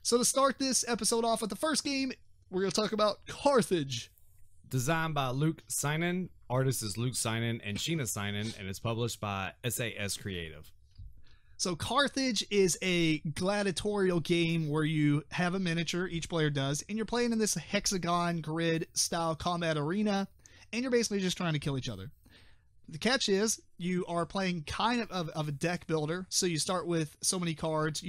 So to start this episode off with the first game, we're going to talk about Carthage. Designed by Luke Seinen, artist is Luke Seinen and Sheena Seinen, and it's published by SAS Creative. So Carthage is a gladiatorial game where you have a miniature, each player does, and you're playing in this hexagon grid style combat arena, and you're basically just trying to kill each other. The catch is you are playing kind of a deck builder, so you start with so many cards,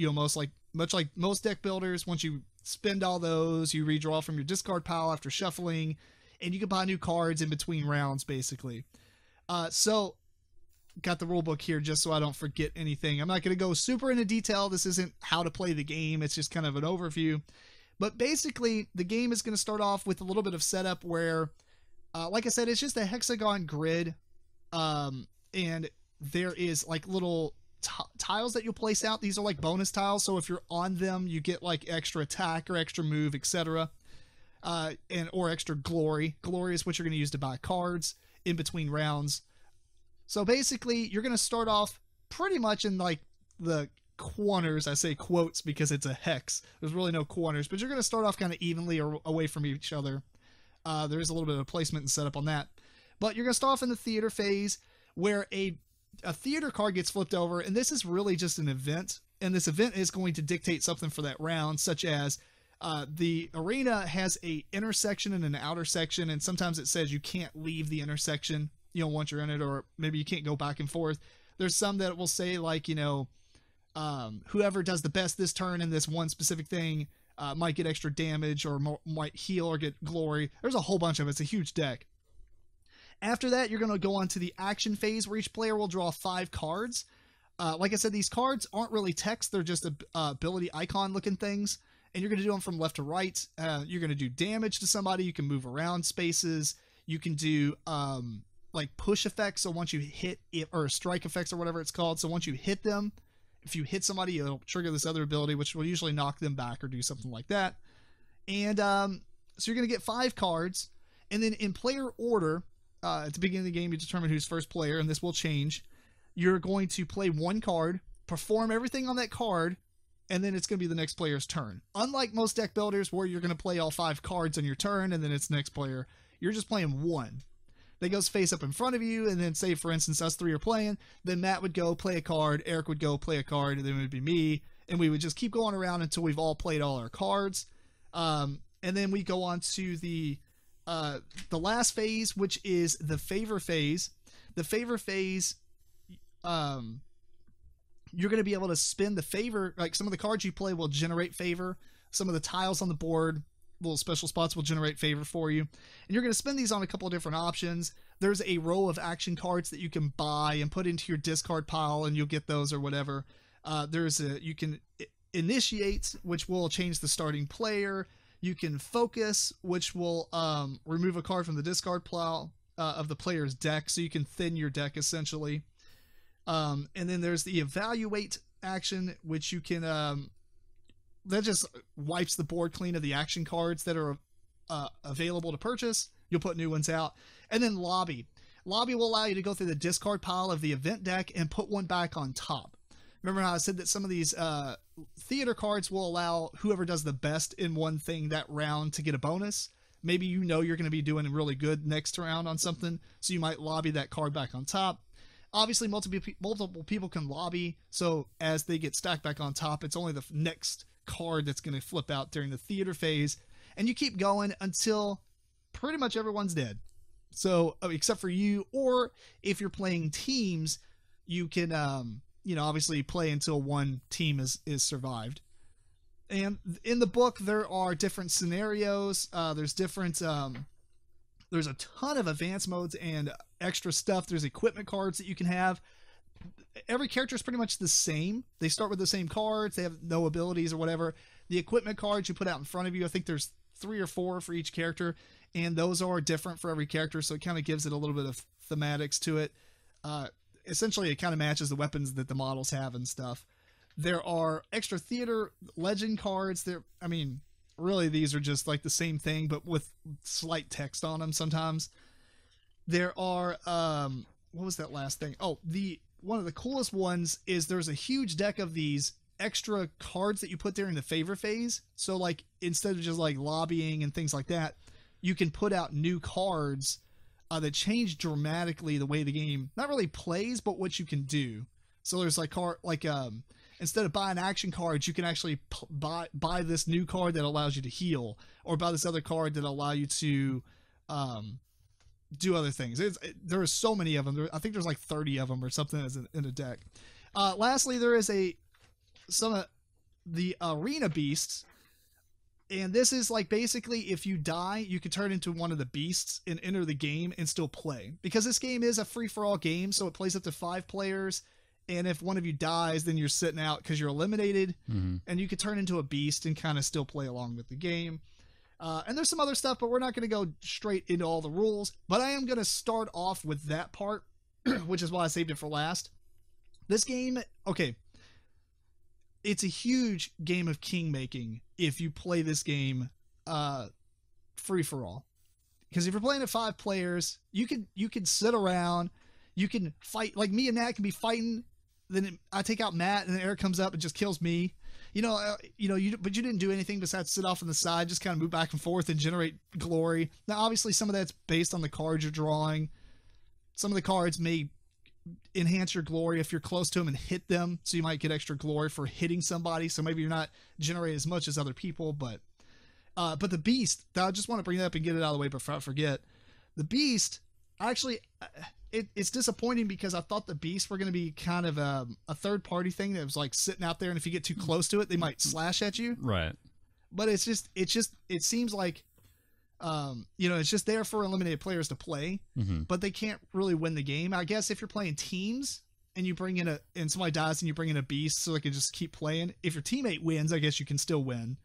much like most deck builders. Once you spend all those, you redraw from your discard pile after shuffling, and you can buy new cards in between rounds, basically. So got the rule book here just so I don't forget anything. I'm not going to go super into detail. This isn't how to play the game. It's just kind of an overview. But basically, the game is going to start off with a little bit of setup where, like I said, it's just a hexagon grid. And there is like little tiles that you'll place out. These are like bonus tiles. So if you're on them, you get like extra attack or extra move, etc. Or extra glory. Glory is what you're going to use to buy cards in between rounds. So basically, you're going to start off pretty much in like the corners. I say quotes because it's a hex. There's really no corners, but you're going to start off kind of evenly or away from each other. There is a little bit of placement and setup on that. But you're going to start off in the theater phase where a theater card gets flipped over, and this is really just an event. And this event is going to dictate something for that round, such as the arena has a inner section and an outer section, and sometimes it says you can't leave the intersection, once you're in it, or maybe you can't go back and forth. There's some that will say like, whoever does the best this turn in this one specific thing might get extra damage or might heal or get glory. There's a whole bunch of it. It's a huge deck. After that, you're going to go on to the action phase where each player will draw 5 cards. Like I said, these cards aren't really text. They're just ability icon looking things. And you're going to do them from left to right. You're going to do damage to somebody. You can move around spaces. You can do like push effects. So once you hit it, or strike effects or whatever it's called. So once you hit them, if you hit somebody, it'll trigger this other ability, which will usually knock them back or do something like that. And so you're going to get 5 cards. And then in player order, at the beginning of the game, you determine who's first player, and this will change. You're going to play 1 card, perform everything on that card, and then it's going to be the next player's turn. Unlike most deck builders where you're going to play all 5 cards on your turn, and then it's next player, you're just playing 1. That goes face up in front of you, and then say, for instance, us 3 are playing, then Matt would go play a card, Eric would go play a card, and then it would be me, and we would just keep going around until we've all played all our cards. And then we go on to the last phase, which is the favor phase. The favor phase, you're going to be able to spin the favor, like some of the cards you play will generate favor. Some of the tiles on the board, little special spots, will generate favor for you. And you're going to spend these on a couple of different options. There's a row of action cards that you can buy and put into your discard pile, and you'll get those or whatever. You can initiate, which will change the starting player. You can focus, which will remove a card from the discard pile of the player's deck, so you can thin your deck essentially. And then there's the evaluate action, which you can that just wipes the board clean of the action cards that are available to purchase. You'll put new ones out. And then lobby. Lobby will allow you to go through the discard pile of the event deck and put one back on top. Remember how I said that some of these theater cards will allow whoever does the best in one thing that round to get a bonus? Maybe you're going to be doing really good next round on something, so you might lobby that card back on top. Obviously, multiple people can lobby, so as they get stacked back on top, it's only the next card that's going to flip out during the theater phase, and you keep going until pretty much everyone's dead. So, except for you, or if you're playing teams, you can, obviously play until one team is survived. And in the book, there are different scenarios. There's a ton of advanced modes and extra stuff. There's equipment cards that you can have. Every character is pretty much the same. They start with the same cards. They have no abilities or whatever. The equipment cards you put out in front of you, I think there's 3 or 4 for each character, and those are different for every character, so it kind of gives it a little bit of thematics to it. Essentially, it kind of matches the weapons that the models have and stuff. There are extra theater legend cards. Really, these are just like the same thing, but with slight text on them sometimes. There are, what was that last thing? Oh, one of the coolest ones is there's a huge deck of these extra cards that you put there in the favor phase. So like instead of just like lobbying and things like that, you can put out new cards that change dramatically the way the game not really plays, but what you can do. So there's like instead of buying action cards, you can actually buy this new card that allows you to heal, or buy this other card that allow you to do other things. There are so many of them. I think there's like 30 of them or something in a deck. Lastly, there is some of the arena beasts, and this is like basically if you die, you can turn into one of the beasts and enter the game and still play, because this game is a free-for-all game, so it plays up to 5 players. And if one of you dies, then you're sitting out because you're eliminated, and you can turn into a beast and kind of still play along with the game. And there's some other stuff, but we're not going to go straight into all the rules. But I am going to start off with that part, which is why I saved it for last. This game, okay, it's a huge game of king making if you play this game free for all. Because if you're playing at 5 players, you can sit around, you can fight. Like me and Nat can be fighting. Then I take out Matt, and then Eric comes up and just kills me. But you didn't do anything besides sit off on the side, just kind of move back and forth and generate glory. Now, obviously, some of that's based on the cards you're drawing. Some of the cards may enhance your glory if you're close to them and hit them, so you might get extra glory for hitting somebody. So maybe you're not generating as much as other people, but the beast. I just want to bring that up and get it out of the way before I forget. The beast, actually. It's disappointing because I thought the beasts were going to be kind of a third party thing that was like sitting out there, and if you get too close to it, they might slash at you. Right. But it seems like, it's just there for eliminated players to play, but they can't really win the game. I guess if you're playing teams and you bring in and somebody dies and you bring in a beast so they can just keep playing. If your teammate wins, I guess you can still win.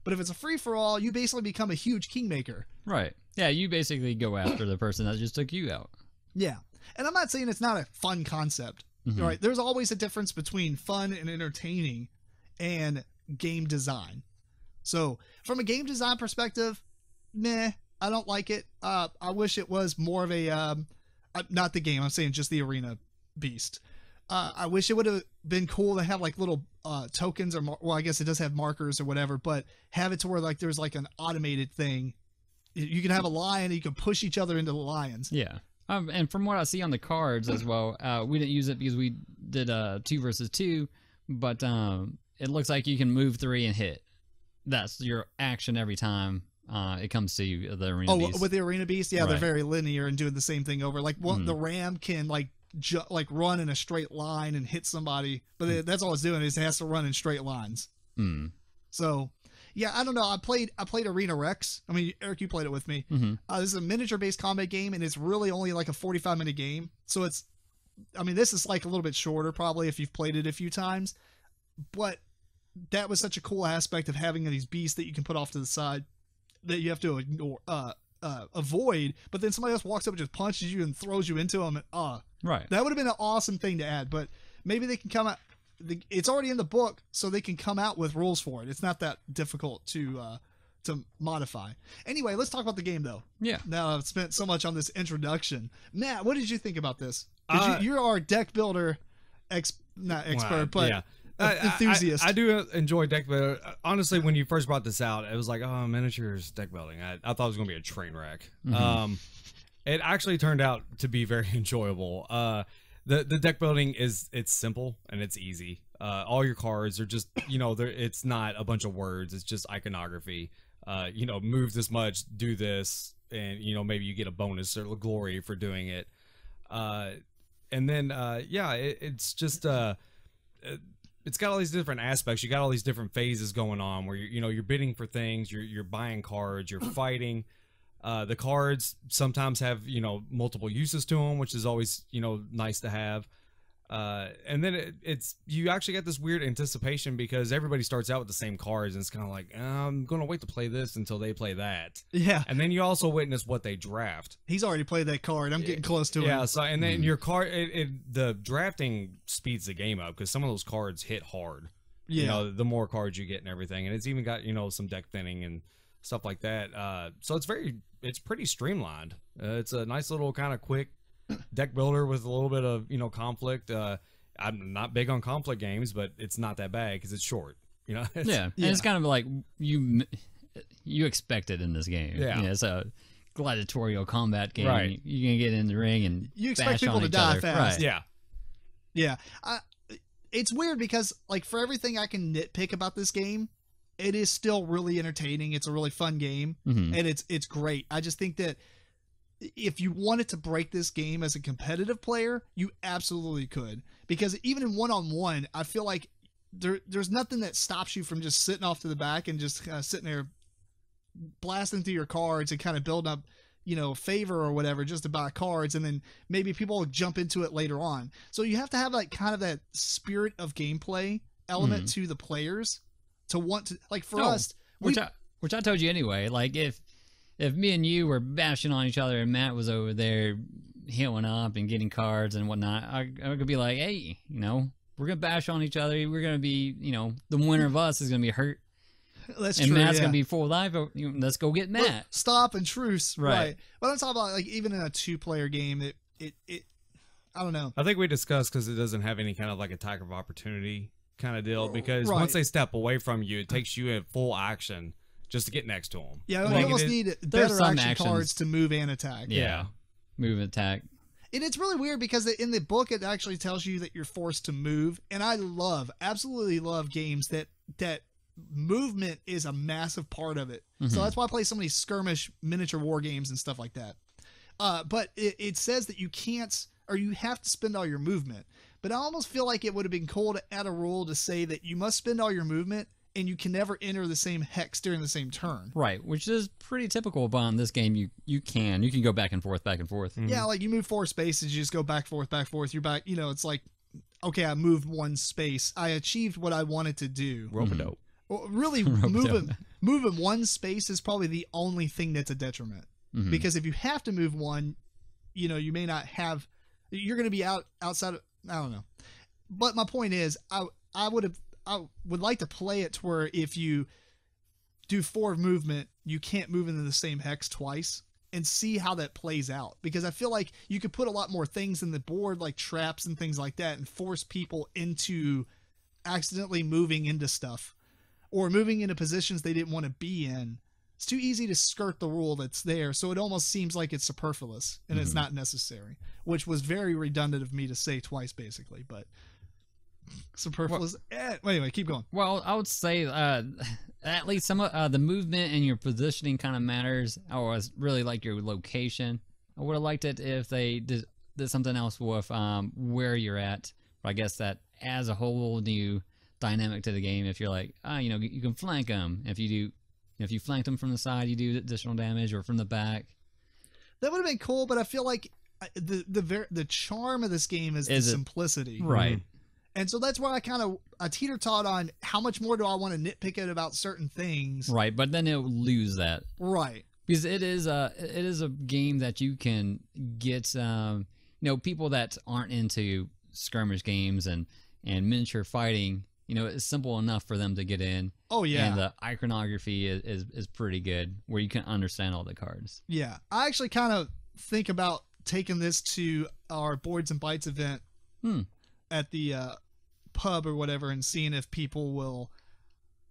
But if it's a free for all, you basically become a huge kingmaker. Right. Yeah. You basically go after the person that just took you out. Yeah. And I'm not saying it's not a fun concept, right? There's always a difference between fun and entertaining and game design. So from a game design perspective, meh, I don't like it. I wish it was more of a, not the game, I'm saying just the arena beast. I wish it would have been cool to have like little tokens or, well, I guess it does have markers or whatever, but have it to where like there's like an automated thing. You can have a lion and you can push each other into the lions. Yeah. And from what I see on the cards as well, we didn't use it because we did 2 versus 2, but it looks like you can move 3 and hit. That's your action every time it comes to you, the arena beast. With the arena beast, yeah, Right. They're very linear and doing the same thing over. Like the ram can like run in a straight line and hit somebody, but that's all it's doing is it has to run in straight lines. So. Yeah, I don't know. I played Arena Rex. I mean, Eric, you played it with me. This is a miniature-based combat game, and it's really only like a 45-minute game. So this is like a little bit shorter probably if you've played it a few times. But that was such a cool aspect of having these beasts that you can put off to the side that you have to ignore, avoid. But then somebody else walks up and just punches you and throws you into them. And, right. That would have been an awesome thing to add. But maybe they can come out. It's already in the book, so they can come out with rules for it. It's not that difficult to modify. Anyway, let's talk about the game, though. Yeah. Now I've spent so much on this introduction. Matt, what did you think about this? You're our deck builder, not expert, but enthusiast. I do enjoy deck building. Honestly, when you first brought this out, it was like, oh, miniatures deck building. I thought it was going to be a train wreck. It actually turned out to be very enjoyable. The deck building it's simple and it's easy. All your cards are just, it's not a bunch of words. It's just iconography. Move this much, do this, and, maybe you get a bonus or glory for doing it. And then, it's just, it's got all these different aspects. You got all these different phases going on where you're bidding for things, you're buying cards, you're fighting. The cards sometimes have, multiple uses to them, which is always, nice to have. And then you actually get this weird anticipation because everybody starts out with the same cards, and it's kind of like, I'm going to wait to play this until they play that. Yeah. And then you also witness what they draft. He's already played that card. I'm getting close to it. Yeah. So, and then your card, the drafting speeds the game up because some of those cards hit hard. Yeah. The more cards you get and everything. And it's even got, some deck thinning and stuff like that. So it's pretty streamlined. It's a nice little kind of quick deck builder with a little bit of, conflict. I'm not big on conflict games, but it's not that bad because it's short. You know. Yeah, and it's kind of like you expect it in this game. Yeah, it's a gladiatorial combat game. Right. You can get in the ring and you expect bash people on to each die other. fast. Right. Yeah. It's weird because like for everything I can nitpick about this game, it is still really entertaining. It's a really fun game, Mhm. and it's great. I just think that if you wanted to break this game as a competitive player, you absolutely could. Because even in one-on-one, I feel like there's nothing that stops you from just sitting off to the back and just kind of sitting there blasting through your cards and kind of building up, favor or whatever just to buy cards, and then maybe people will jump into it later on. So you have to have like kind of that spirit of gameplay element to the players to want to, like, for us, which I told you anyway. Like if me and you were bashing on each other and Matt was over there healing up and getting cards and whatnot, I could be like, hey, we're gonna bash on each other. We're gonna be, the winner of us is gonna be hurt. That's and true. Matt's yeah. gonna be full life. Let's go get Matt. Well, stop and truce. Right. But I'm talking about like even in a 2-player game, it I don't know. I think we discussed because it doesn't have any kind of like attack of opportunity kind of deal. Because Right. once they step away from you, it takes you in full action just to get next to them. Yeah, Like, you almost need better some action actions. cards to move and attack. Yeah. Move and attack. And it's really weird because in the book it actually tells you that you're forced to move, and I absolutely love games that movement is a massive part of it. So that's why I play so many skirmish miniature war games and stuff like that. But it says that you can't, or you have to spend all your movement. But I almost feel like it would have been cool to add a rule to say that you must spend all your movement and you can never enter the same hex during the same turn. Right, which is pretty typical. But in this game, you can go back and forth, back and forth. Yeah, like you move 4 spaces, you just go back, forth, back, forth. You're back. It's like, okay, I moved 1 space. I achieved what I wanted to do. Rope-a-dope. Well, really, moving 1 space is probably the only thing that's a detriment. Because if you have to move 1, you may not have. You're going to be outside of. I don't know. But my point is, I would like to play it to where if you do 4 movement, you can't move into the same hex twice, and see how that plays out. Because I feel like you could put a lot more things in the board, like traps and things like that, and force people into accidentally moving into stuff or moving into positions they didn't want to be in. It's too easy to skirt the rule that's there, so it almost seems like it's superfluous and it's not necessary, which was very redundant of me to say twice, basically. But superfluous. Anyway, keep going. Well, I would say at least some of the movement and your positioning kind of matters. I always really like your location. I would have liked it if they did something else with where you're at. But I guess that adds a whole new dynamic to the game. If you're like, you can flank them. If you flanked them from the side, you do additional damage, or from the back. That would have been cool, but I feel like the charm of this game is the simplicity. Right. And so that's why I teeter-tot on how much more do I want to nitpick it about certain things. Right, but then it'll lose that. Right. Because it is a game that you can get people that aren't into skirmish games and miniature fighting. It's simple enough for them to get in. Oh yeah. And the iconography is pretty good, where you can understand all the cards. Yeah. I actually kind of think about taking this to our Boards and Bites event at the pub or whatever, and seeing if people will,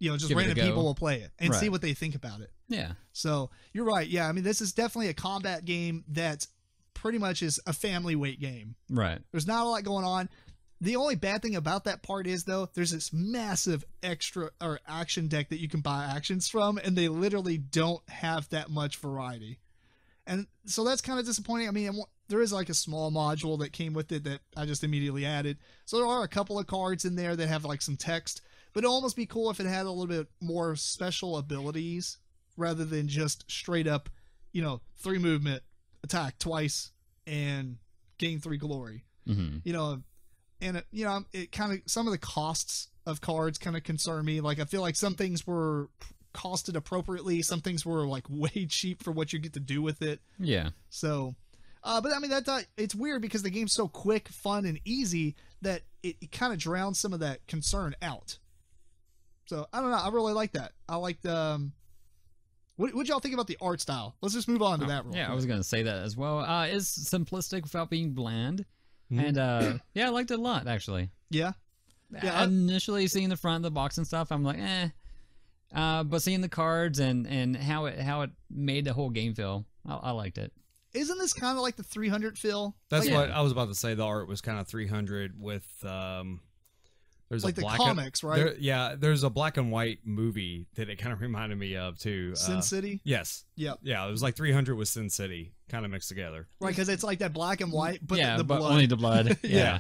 just Give it a random go. people will play it and Right. see what they think about it. Yeah. So you're right. Yeah. I mean, this is definitely a combat game that pretty much is a family weight game. Right. There's not a lot going on. The only bad thing about that part is, though, there's this massive extra or action deck that you can buy actions from, and they literally don't have that much variety. And so that's kind of disappointing. I mean, there is like a small module that came with it that I just immediately added. So there are a couple of cards in there that have like some text, but it'd almost be cool if it had a little bit more special abilities rather than just straight up, 3 movement, attack twice, and gain 3 glory. And it kind of, some of the costs of cards kind of concern me. Like, I feel like some things were costed appropriately. Some things were like way cheap for what you get to do with it. Yeah. So, but I mean, it's weird because the game's so quick, fun, and easy that it kind of drowns some of that concern out. So I don't know. I really like that. I like the, what y'all think about the art style? Let's just move on to that real quick. I was going to say that as well. It's simplistic without being bland. And yeah, I liked it a lot actually. Yeah. Yeah. Initially seeing the front of the box and stuff, I'm like, eh. But seeing the cards and how it made the whole game feel, I liked it. Isn't this kind of like the 300 feel? That's like, what I was about to say. The art was kind of 300 with there's like a the black comics, right? There's a black and white movie that it kind of reminded me of too. Sin City. Yes. Yep. Yeah, it was like 300 with Sin City kind of mixed together. Right, because it's like that black and white, but yeah, the but blood. only the blood. Yeah.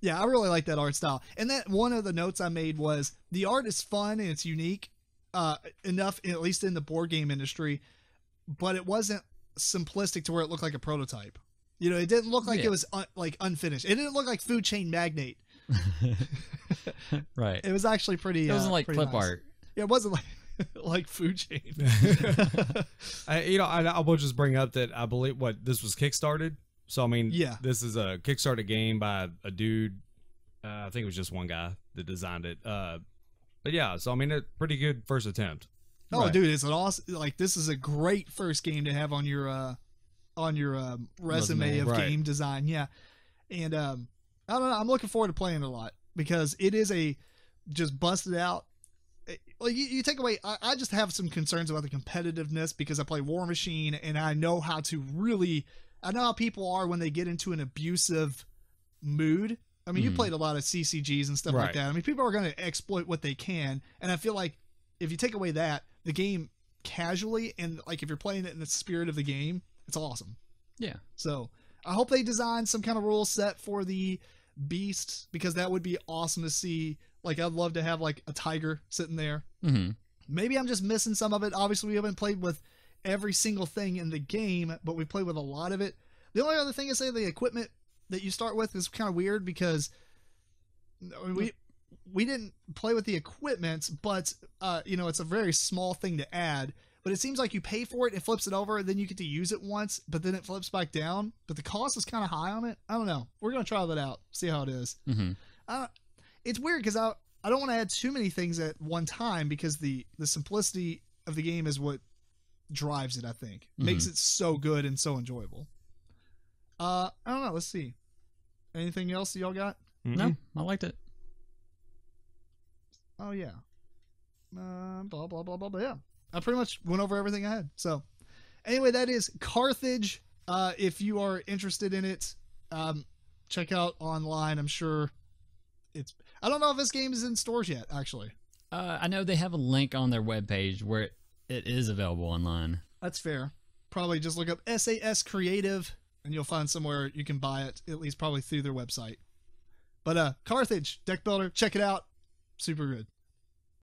Yeah, I really like that art style. And that one of the notes I made was the art is fun and it's unique enough, at least in the board game industry, but it wasn't simplistic to where it looked like a prototype. You know, it didn't look like it was like unfinished. It didn't look like Food Chain Magnate. Right. It was actually pretty. It wasn't like clip nice. art. Yeah, it wasn't like like Food Chain. I will just bring up that I believe this was kickstarted. So I mean, yeah, this is a Kickstarter game by a dude. I think it was just one guy that designed it. But yeah, so I mean, a pretty good first attempt. Oh, right. Dude, it's an awesome. Like, this is a great first game to have on your resume of game design. Yeah, and I don't know. I'm looking forward to playing it a lot because it is a just busted out. Like you take away. I just have some concerns about the competitiveness because I play War Machine and I know how to really. I know how people are when they get into an abusive mood. I mean, you played a lot of CCGs and stuff like that. I mean, people are going to exploit what they can. And I feel like if you take away that, the game casually and like if you're playing it in the spirit of the game, it's awesome. Yeah. So I hope they design some kind of rule set for the beasts because that would be awesome to see. Like, I'd love to have like a tiger sitting there. Mm-hmm. Maybe I'm just missing some of it. Obviously, we haven't played with every single thing in the game, but we played with a lot of it. The only other thing I say, the equipment that you start with is kind of weird because we didn't play with the equipment, but you know, it's a very small thing to add. But it seems like you pay for it, it flips it over, then you get to use it once, but then it flips back down. But the cost is kind of high on it. I don't know. We're gonna try that out, see how it is. Mm-hmm. It's weird because I don't want to add too many things at one time because the simplicity of the game is what drives it. I think makes it so good and so enjoyable. I don't know. Let's see. Anything else y'all got? No, I liked it. Oh yeah. Blah blah blah blah blah. Yeah, I pretty much went over everything I had. So anyway, that is Carthage. If you are interested in it, check out online. I'm sure it's. I don't know if this game is in stores yet. Actually, I know they have a link on their webpage where it is available online. That's fair. Probably just look up SAS Creative and you'll find somewhere you can buy it, at least probably through their website. But Carthage, deck builder, check it out. Super good.